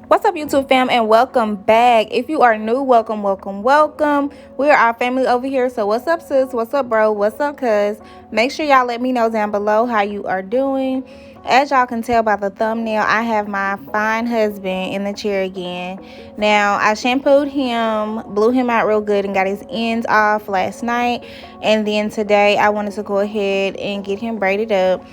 What's up, YouTube fam, and welcome back. If you are new, welcome. We are our family over here. So what's up, sis? What's up, bro? What's up, cuz? Make sure y'all let me know down below how you are doing. As y'all can tell by the thumbnail, I have my fine husband in the chair again. Now, I shampooed him, blew him out real good, and got his ends off last night. And then today, I wanted to go ahead and get him braided up.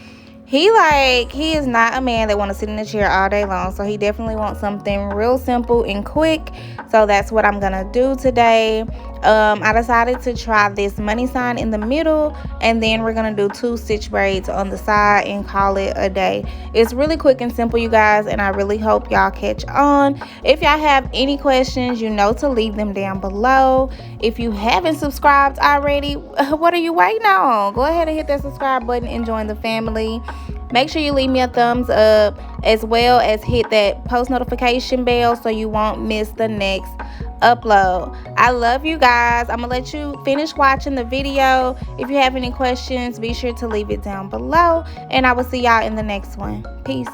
He is not a man that want to sit in the chair all day long, so he definitely wants something real simple and quick. So that's what I'm gonna do today. I decided to try this money sign in the middle, and then we're gonna do 2 stitch braids on the side and call it a day. It's really quick and simple, you guys, and I really hope y'all catch on. If y'all have any questions, you know to leave them down below. If you haven't subscribed already, what are you waiting on? Go ahead and hit that subscribe button and join the family. Make sure you leave me a thumbs up, as well as hit that post notification bell so you won't miss the next upload. I love you guys. I'm gonna let you finish watching the video. If you have any questions, be sure to leave it down below, and I will see y'all in the next one. Peace.